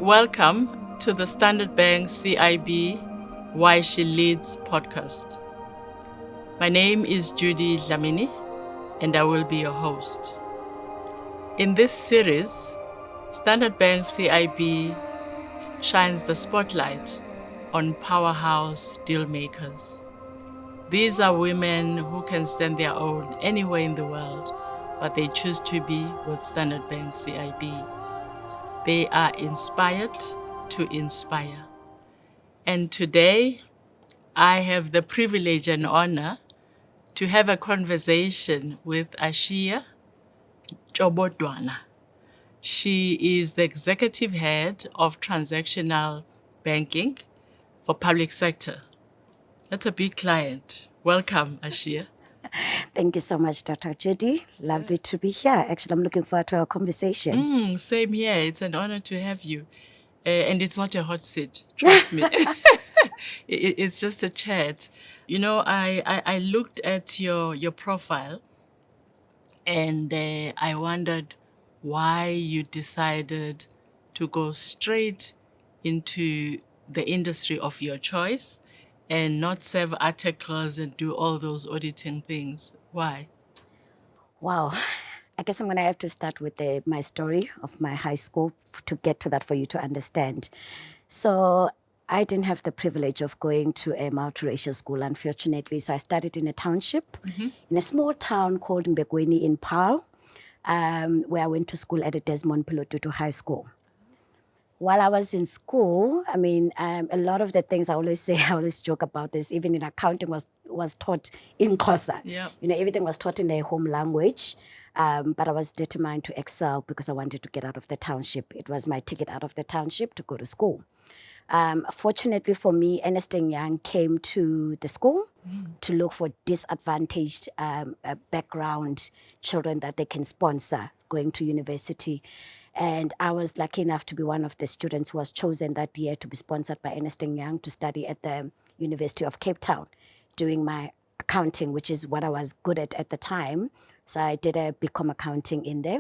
Welcome to the Standard Bank CIB Why She Leads podcast. My name is Judy Dlamini and I will be your host. In this series, Standard Bank CIB shines the spotlight on powerhouse deal makers. These are women who can stand their own anywhere in the world, but they choose to be with Standard Bank CIB. They are inspired to inspire. And today, I have the privilege and honor to have a conversation with Asya Ntshobodwana. She is the executive head of transactional banking for public sector. That's a big client. Welcome, Asya. Thank you so much, Dr. Judy. Lovely to be here. Actually, I'm looking forward to our conversation. Same here. It's an honor to have you. And it's not a hot seat, trust me. It's just a chat. You know, I looked at your profile and I wondered why you decided to go straight into the industry of your choice and not serve articles and do all those auditing things. Why? Wow. I guess I'm going to have to start with my story of my high school to get to that for you to understand. So I didn't have the privilege of going to a multiracial school, unfortunately. So I started in a township, in a small town called Mbekweni in Paarl, where I went to school at a Desmond Pilotutu High School. While I was in school, a lot of the things I always say, I always joke about this, even in accounting was taught in Xhosa. Yeah. You know, everything was taught in their home language. But I was determined to excel because I wanted to get out of the township. It was my ticket out of the township to go to school. Fortunately for me, Ernst & Young came to the school to look for disadvantaged background children that they can sponsor going to university. And I was lucky enough to be one of the students who was chosen that year to be sponsored by Ernst & Young to study at the University of Cape Town, doing my accounting, which is what I was good at the time. So I did a BCom accounting in there.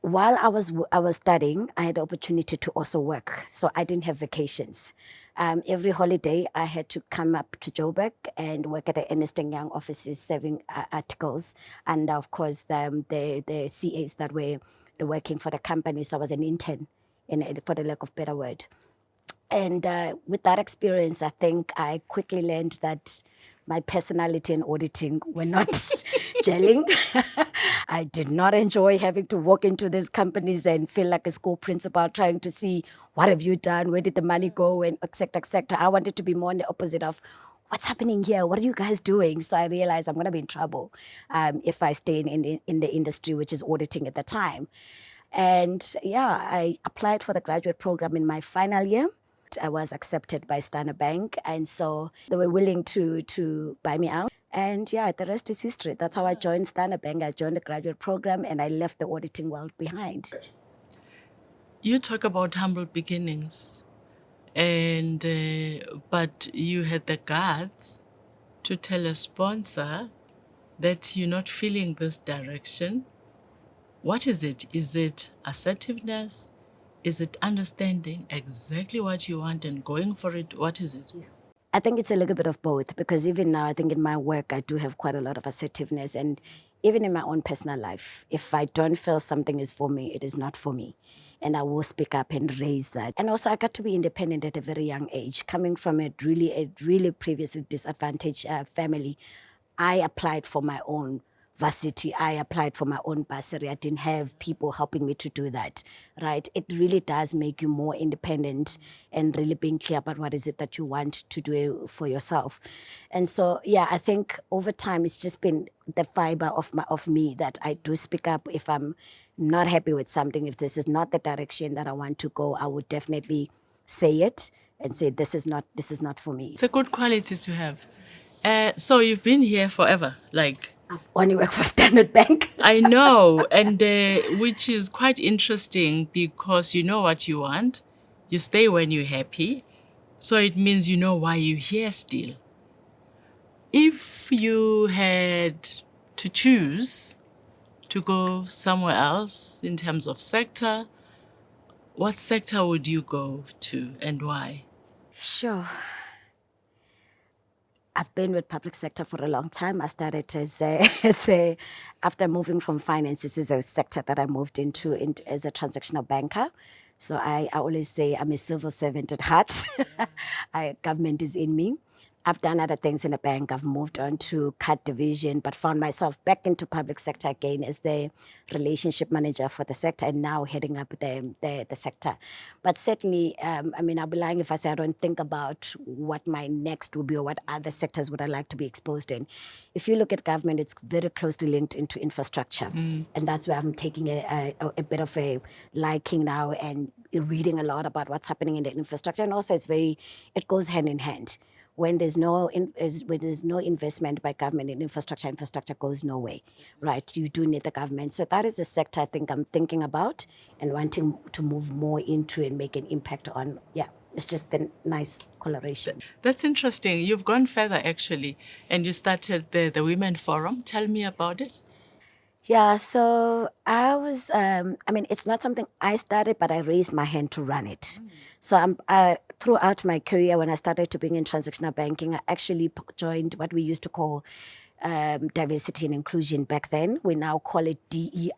While I was studying, I had the opportunity to also work. So I didn't have vacations. Every holiday, I had to come up to Joburg and work at the Ernst & Young offices serving articles. And of course, the CAs that were working for the company. So I was an intern, for the lack of better word. And with that experience, I think I quickly learned that my personality and auditing were not gelling. I did not enjoy having to walk into these companies and feel like a school principal trying to see what have you done, where did the money go, and et cetera, et cetera. I wanted to be more on the opposite of what's happening here? What are you guys doing? So I realized I'm going to be in trouble if I stay in the industry, which is auditing at the time. And yeah, I applied for the graduate program in my final year. I was accepted by Standard Bank, and so they were willing to buy me out. And yeah, the rest is history. That's how I joined Standard Bank. I joined the graduate program, and I left the auditing world behind. You talk about humble beginnings, and but you had the guts to tell a sponsor that you're not feeling this direction. What is it? Is it assertiveness? Is it understanding exactly what you want and going for it? What is it? I think it's a little bit of both, because even now, I think in my work, I do have quite a lot of assertiveness. And even in my own personal life, if I don't feel something is for me, it is not for me. And I will speak up and raise that. And also, I got to be independent at a very young age. Coming from a really previously disadvantaged family, I applied for my own varsity. I applied for my own bursary. I didn't have people helping me to do that, right? It really does make you more independent and really being clear about what is it that you want to do for yourself. And so, yeah, I think over time, it's just been the fiber of me that I do speak up if I'm not happy with something. If this is not the direction that I want to go, I would definitely say it and say, this is not for me. It's a good quality to have. So you've been here forever, like I've only worked for Standard Bank. I know, and which is quite interesting because you know what you want. You stay when you're happy. So it means you know why you're here still. If you had to choose to go somewhere else in terms of sector, What sector would you go to and why? Sure. I've been with public sector for a long time. I started after moving from finance, this is a sector that I moved into as a transactional banker. So I always say I'm a civil servant at heart. Government is in me. I've done other things in the bank. I've moved on to card division, but found myself back into public sector again as the relationship manager for the sector and now heading up the sector. But certainly, I mean, I'll be lying if I say I don't think about what my next would be or what other sectors would I like to be exposed in. If you look at government, it's very closely linked into infrastructure. And that's where I'm taking a bit of a liking now and reading a lot about what's happening in the infrastructure. And also it goes hand in hand. When there's no investment by government in infrastructure, infrastructure goes nowhere, right? You do need the government. So that is the sector I think I'm thinking about and wanting to move more into and make an impact on. Yeah, it's just the nice coloration. That's interesting. You've gone further actually, and you started the Women Forum. Tell me about it. Yeah, so I mean, it's not something I started, but I raised my hand to run it. So throughout my career, when I started to bring in transactional banking, I actually joined what we used to call diversity and inclusion back then. We now call it DEIEB.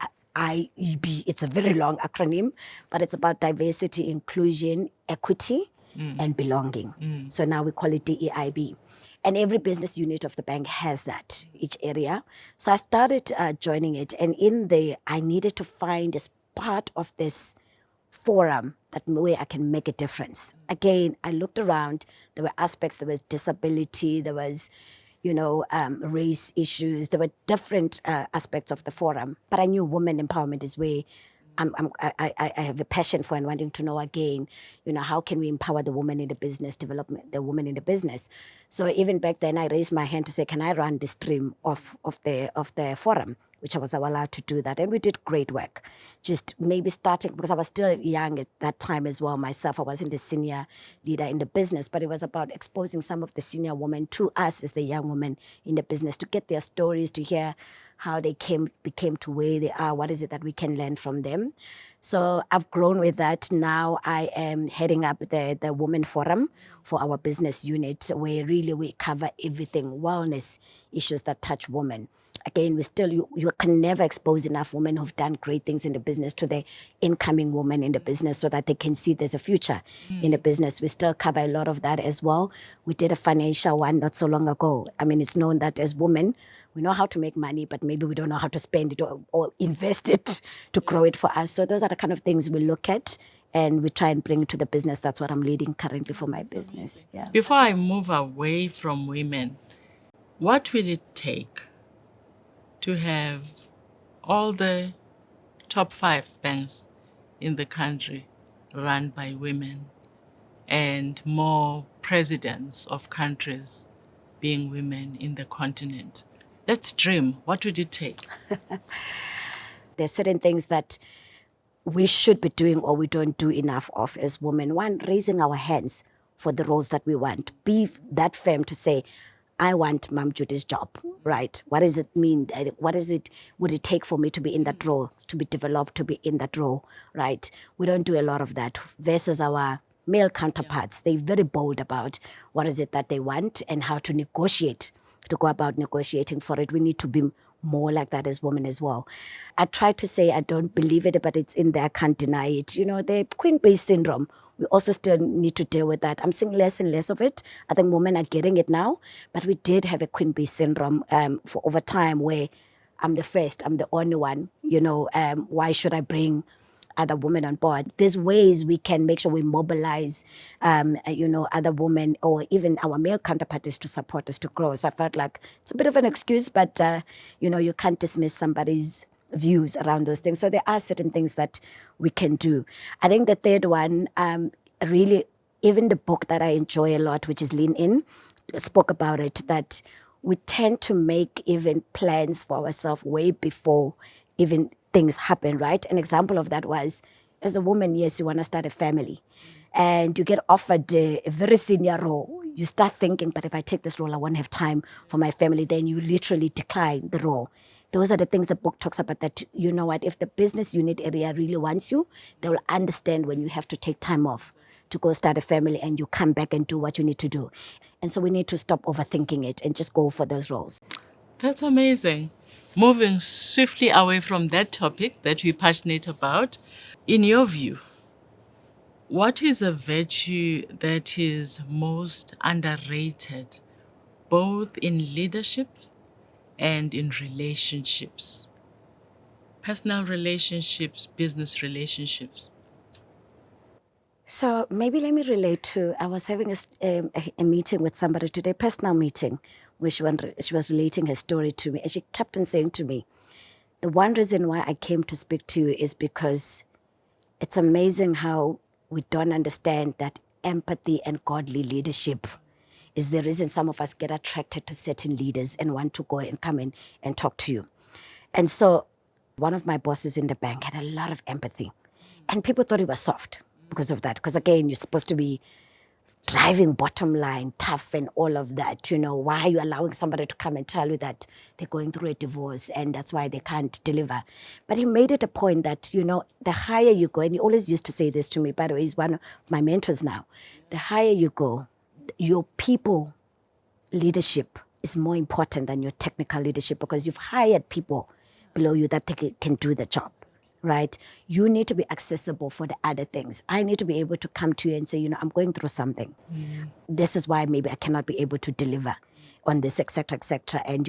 It's a very long acronym, but it's about diversity, inclusion, equity, and belonging. So now we call it DEIB. And every business unit of the bank has that, each area. So I started joining it. And in there, I needed to find as part of this forum that way I can make a difference. Again, I looked around. There were aspects, there was disability, there was, race issues. There were different aspects of the forum. But I knew women empowerment is where I have a passion for and wanting to know again, how can we empower the woman in the business, development, the woman in the business. So even back then, I raised my hand to say, can I run the stream of the forum, which I was allowed to do that. And we did great work. Just maybe starting, because I was still young at that time as well myself. I wasn't a senior leader in the business, but it was about exposing some of the senior women to us as the young women in the business, to get their stories, to hear how they became to where they are, what is it that we can learn from them. So I've grown with that. Now I am heading up the Women Forum for our business unit, where really we cover everything, wellness issues that touch women. Again, you can never expose enough women who've done great things in the business to the incoming women in the business so that they can see there's a future in the business. We still cover a lot of that as well. We did a financial one not so long ago. I mean, it's known that as women, we know how to make money, but maybe we don't know how to spend it or invest it to grow it for us. So those are the kind of things we look at and we try and bring to the business. That's what I'm leading currently for my business. Yeah. Before I move away from women, what will it take to have all the top 5 banks in the country run by women and more presidents of countries being women in the continent? Let's dream. What would it take? There's certain things that we should be doing or we don't do enough of as women. One, raising our hands for the roles that we want. Be that firm to say, I want Mom Judy's job, right? What does it mean? Would it take for me to be in that role, to be developed, to be in that role, right? We don't do a lot of that versus our male counterparts. They're very bold about what is it that they want and how to negotiate, to go about negotiating for it. We need to be more like that as women as well. I try to say I don't believe it, but it's in there. I can't deny it. The queen bee syndrome, we also still need to deal with that. I'm seeing less and less of it. I think women are getting it now, but we did have a queen bee syndrome for over time where I'm the first, I'm the only one. Why should I bring other women on board? There's ways we can make sure we mobilize, other women or even our male counterparts to support us to grow. So I felt like it's a bit of an excuse, but, you can't dismiss somebody's views around those things. So there are certain things that we can do. I think the third one, really, even the book that I enjoy a lot, which is Lean In, spoke about it, that we tend to make even plans for ourselves way before even things happen, right? An example of that was, as a woman, yes, you want to start a family and you get offered a very senior role. You start thinking, but if I take this role, I won't have time for my family. Then you literally decline the role. Those are the things the book talks about, that, you know what, if the business unit area really wants you, they will understand when you have to take time off to go start a family and you come back and do what you need to do. And so we need to stop overthinking it and just go for those roles. That's amazing. Moving swiftly away from that topic that we're passionate about, in your view, what is a virtue that is most underrated, both in leadership and in relationships? Personal relationships, business relationships. So maybe let me relate to, I was having a meeting with somebody today, personal meeting, where she was relating her story to me. And she kept on saying to me, the one reason why I came to speak to you is because it's amazing how we don't understand that empathy and godly leadership is the reason some of us get attracted to certain leaders and want to go and come in and talk to you. And so one of my bosses in the bank had a lot of empathy. And people thought he was soft because of that. Because again, you're supposed to be driving bottom line, tough and all of that. Why are you allowing somebody to come and tell you that they're going through a divorce and that's why they can't deliver? But he made it a point that, the higher you go, and he always used to say this to me, by the way, he's one of my mentors now. The higher you go, your people leadership is more important than your technical leadership, because you've hired people below you that they can do the job, right? You need to be accessible for the other things. I need to be able to come to you and say, I'm going through something. This is why maybe I cannot be able to deliver on this, et cetera, et cetera. And,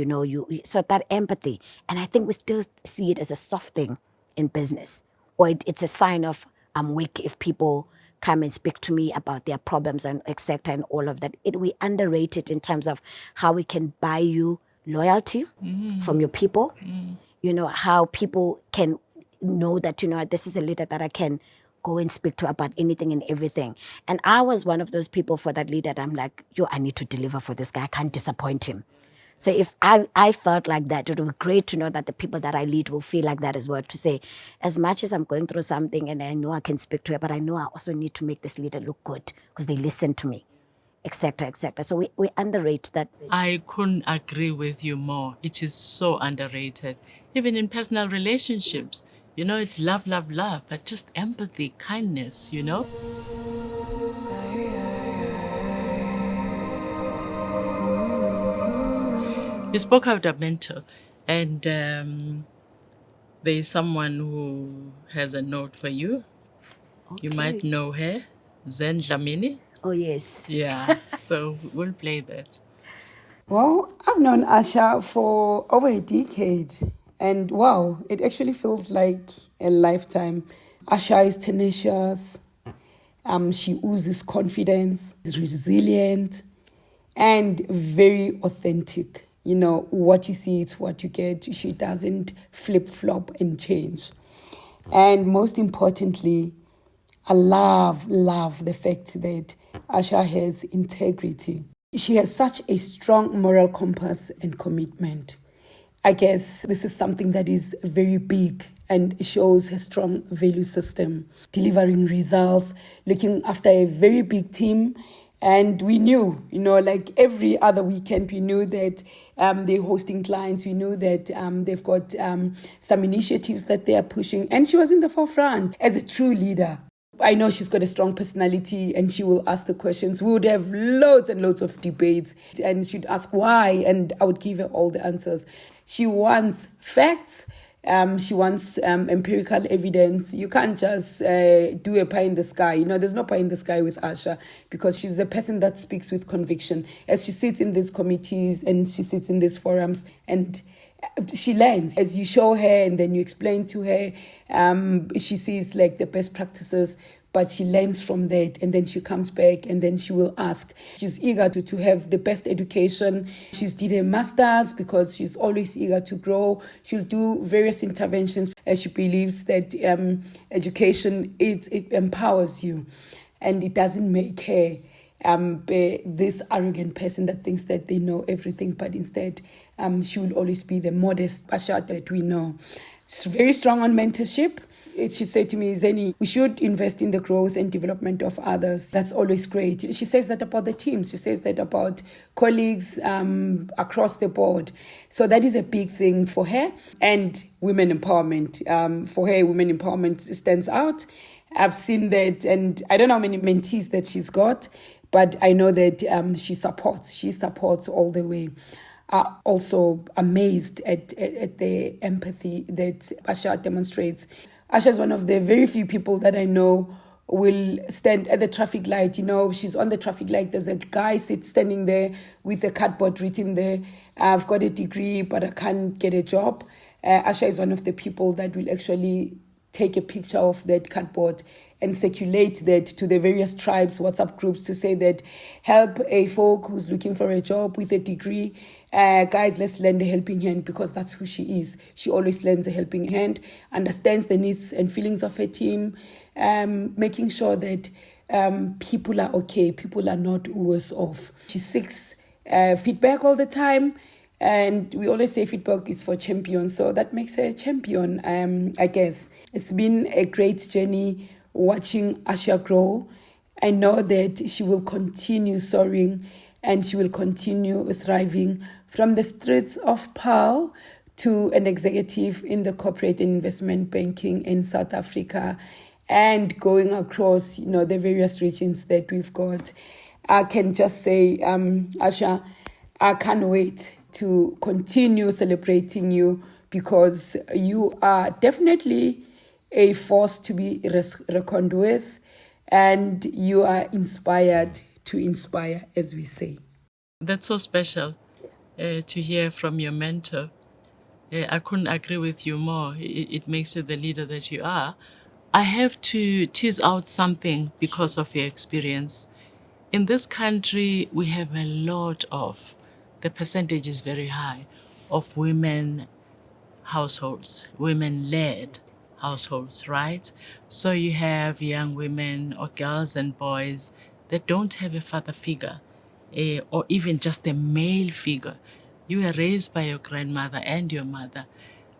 so that empathy. And I think we still see it as a soft thing in business, or it's a sign of I'm weak if people come and speak to me about their problems and et cetera and all of that. We underrate it in terms of how we can buy you loyalty from your people. How people can know that, this is a leader that I can go and speak to about anything and everything. And I was one of those people for that leader that I'm like, I need to deliver for this guy. I can't disappoint him. So if I felt like that, it would be great to know that the people that I lead will feel like that as well, to say, as much as I'm going through something and I know I can speak to her, but I know I also need to make this leader look good because they listen to me, et cetera, et cetera. So we underrate that. I couldn't agree with you more. It is so underrated. Even in personal relationships, it's love, love, love, but just empathy, kindness, You spoke about a mentor, and there is someone who has a note for you. Okay. You might know her, Zen Dlamini. Oh, yes. Yeah, so we'll play that. Well, I've known Asya for over a decade, and wow, it actually feels like a lifetime. Asya is tenacious, she oozes confidence, is resilient, and very authentic. What you see, it's what you get. She doesn't flip-flop and change. And most importantly, I love the fact that Asya has integrity. She has such a strong moral compass and commitment. I guess this is something that is very big and shows her strong value system, delivering results, looking after a very big team. And we knew, like every other weekend, we knew that they're hosting clients. We knew that they've got some initiatives that they are pushing. And she was in the forefront as a true leader. I know she's got a strong personality and she will ask the questions. We would have loads and loads of debates and she'd ask why, and I would give her all the answers. She wants facts. She wants empirical evidence. You can't just do a pie in the sky. There's no pie in the sky with Asya, because she's the person that speaks with conviction. As she sits in these committees and she sits in these forums, and she learns as you show her and then you explain to her. She sees like the best practices, but she learns from that, and then she comes back and then she will ask. She's eager to have the best education. She's did a master's because she's always eager to grow. She'll do various interventions as she believes that education, it empowers you and it doesn't make her be this arrogant person that thinks that they know everything, but instead she will always be the modest Asha that we know. She's very strong on mentorship. She said to me, Zeni, we should invest in the growth and development of others. That's always great. She says that about the teams. She says that about colleagues across the board. So that is a big thing for her. And women empowerment. For her, women empowerment stands out. I've seen that, and I don't know how many mentees that she's got, but I know that she supports all the way. Also amazed at the empathy that Asha demonstrates. Asha is one of the very few people that I know will stand at the traffic light. You know, she's on the traffic light. There's a guy standing there with a cardboard written there, I've got a degree, but I can't get a job. Asha is one of the people that will actually take a picture of that cardboard and circulate that to the various tribes, WhatsApp groups, to say that help a folk who's looking for a job with a degree. Guys, let's lend a helping hand, because that's who she is. She always lends a helping hand, understands the needs and feelings of her team, making sure that people are okay, people are not worse off. She seeks feedback all the time. And we always say feedback is for champions. So that makes her a champion, I guess. It's been a great journey watching Asha grow. I know that she will continue soaring and she will continue thriving from the streets of Paarl to an executive in the corporate and investment banking in South Africa, and going across, the various regions that we've got. I can just say, Asha, I can't wait to continue celebrating you, because you are definitely a force to be reckoned with, and you are inspired to inspire, as we say. That's so special to hear from your mentor. I couldn't agree with you more. It makes you the leader that you are. I have to tease out something because of your experience. In this country, we have a lot of, the percentage is very high, of women households, women-led households, right? So you have young women or girls and boys that don't have a father figure, or even just a male figure. You were raised by your grandmother and your mother.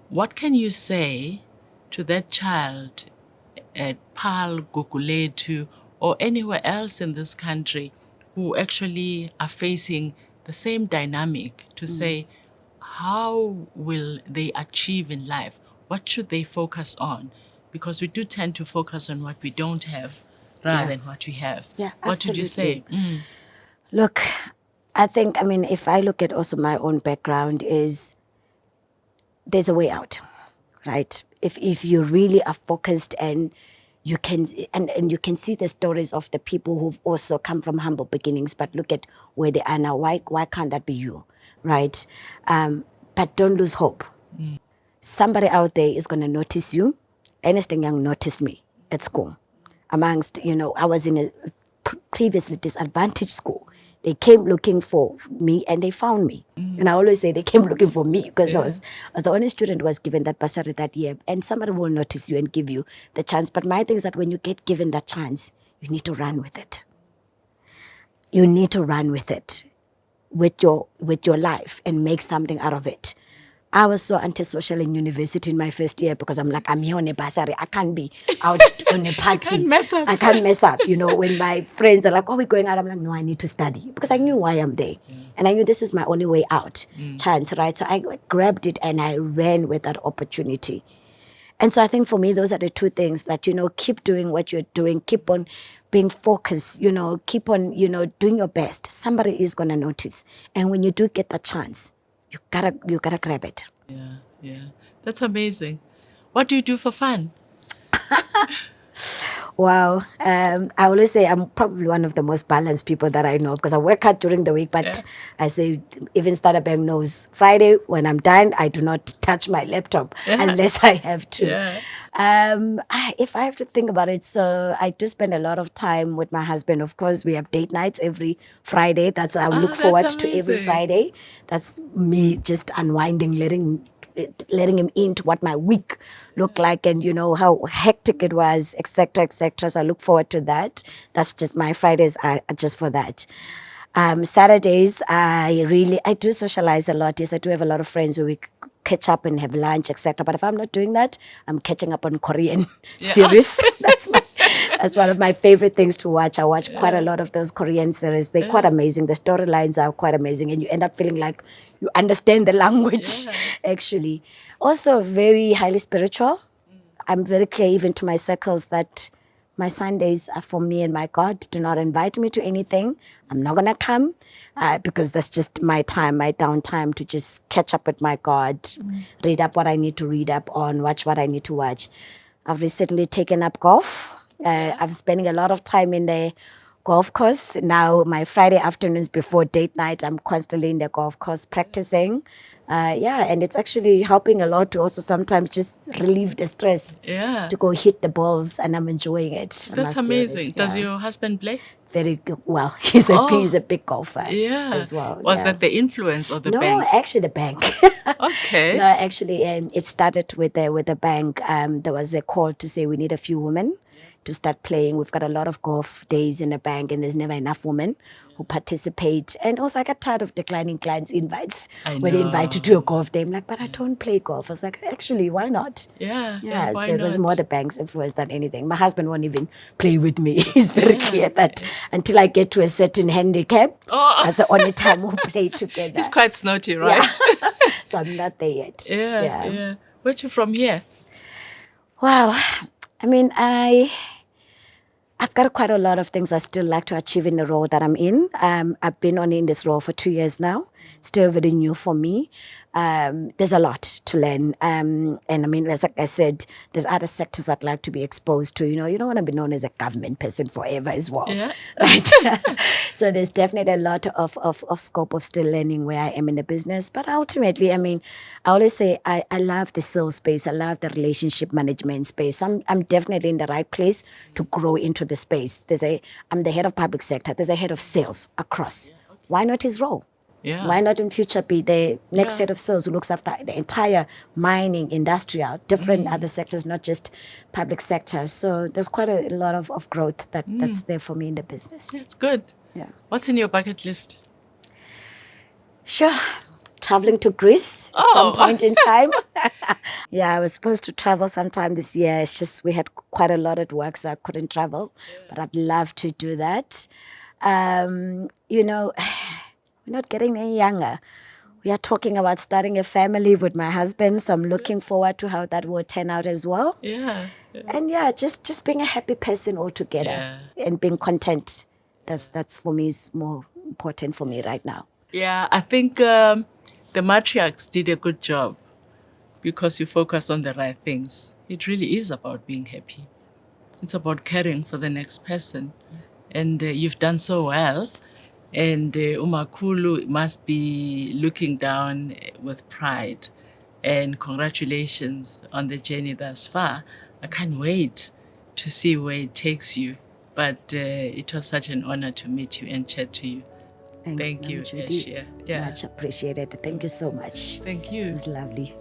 What can you say to that child at Paarl, Guguletu, or anywhere else in this country who actually are facing the same dynamic, to say, how will they achieve in life? What should they focus on? Because we do tend to focus on what we don't have rather than what we have. Yeah, what would you say? Look, I think, if I look at also my own background, is there's a way out, right? If you really are focused, and you can and you can see the stories of the people who've also come from humble beginnings, but look at where they are now. Why can't that be you, right? But don't lose hope. Somebody out there is going to notice you. Ernest and Young noticed me at school. Amongst, I was in a previously disadvantaged school. They came looking for me and they found me. And I always say they came looking for me, because I was the only student who was given that bursary that year. And somebody will notice you and give you the chance. But my thing is that when you get given that chance, you need to run with it. You need to run with it, with your life, and make something out of it. I was so antisocial in university in my first year, because I'm like, I'm here on a bursary. I can't be out on a party. can't mess up. I can't mess up. When my friends are like, oh, we're going out, I'm like, no, I need to study, because I knew why I'm there. And I knew this is my only way out, chance, right? So I grabbed it and I ran with that opportunity. And so I think for me, those are the two things that, keep doing what you're doing, keep on being focused, keep on, doing your best. Somebody is going to notice. And when you do get that chance, you gotta grab it. Yeah. That's amazing. What do you do for fun? Wow. I always say I'm probably one of the most balanced people that I know, because I work hard during the week, but I say even Startup Bank knows Friday when I'm done, I do not touch my laptop unless I have to. If I have to think about it, so I do spend a lot of time with my husband. Of course, we have date nights every Friday. I look forward to every Friday. That's me just unwinding, letting letting him into what my week looked like, and how hectic it was, etc., etc. So I look forward to that. That's just my Fridays are just for that. Saturdays, I do socialize a lot. Yes, I do have a lot of friends where we catch up and have lunch, etc. But if I'm not doing that, I'm catching up on Korean series. That's one of my favorite things to watch. I watch quite a lot of those Korean series. They're quite amazing. The storylines are quite amazing, and you end up feeling like you understand the language, actually. Also, very highly spiritual. I'm very clear even to my circles that my Sundays are for me and my God. Do not invite me to anything. I'm not going to come because that's just my time, my downtime to just catch up with my God, read up what I need to read up on, watch what I need to watch. I've recently taken up golf. I'm spending a lot of time in the golf course. Now, my Friday afternoons before date night, I'm constantly in the golf course practicing. And it's actually helping a lot to also sometimes just relieve the stress to go hit the balls, and I'm enjoying it. That's amazing. Does your husband play? Very good. Well, he's a big golfer as well. Was that the influence or the bank? No, actually the bank. Okay. No, actually, it started with the bank. There was a call to say we need a few women to start playing. We've got a lot of golf days in the bank, and there's never enough women who participate. And also, I got tired of declining clients' invites when they invite you to a golf day. I'm like, but I don't play golf. I was like, actually, why not? Why So it was not? more the bank's influence than anything. My husband won't even play with me. He's very clear that until I get to a certain handicap, that's the only time we'll play together. He's quite snotty, right? So I'm not there yet. Yeah. Where'd you from here? Wow. I mean, I've got quite a lot of things I still like to achieve in the role that I'm in. I've been in this role for 2 years now. Still very new for me. There's a lot to learn. And I mean, like I said, there's other sectors I'd like to be exposed to. You don't want to be known as a government person forever as well. Right? So there's definitely a lot of scope of still learning where I am in the business. But ultimately, I mean, I always say I love the sales space. I love the relationship management space. I'm definitely in the right place to grow into the space. I'm the head of public sector. There's a head of sales across. Why not his role? Why not in future be the next head of sales who looks after the entire mining, industrial, different other sectors, not just public sector. So there's quite a lot of growth that's there for me in the business. That's good. Yeah. What's in your bucket list? Sure. Traveling to Greece at some point in time. I was supposed to travel sometime this year. It's just we had quite a lot at work, so I couldn't travel. But I'd love to do that. We're not getting any younger. We are talking about starting a family with my husband, so I'm looking forward to how that will turn out as well. And just being a happy person altogether and being content. That's for me is more important for me right now. I think the matriarchs did a good job because you focus on the right things. It really is about being happy. It's about caring for the next person. And you've done so well. And Umakulu must be looking down with pride. And congratulations on the journey thus far. I can't wait to see where it takes you. But it was such an honor to meet you and chat to you. Thanks, Thank you, Judy. Asya. Much appreciated. Thank you so much. Thank you. It was lovely.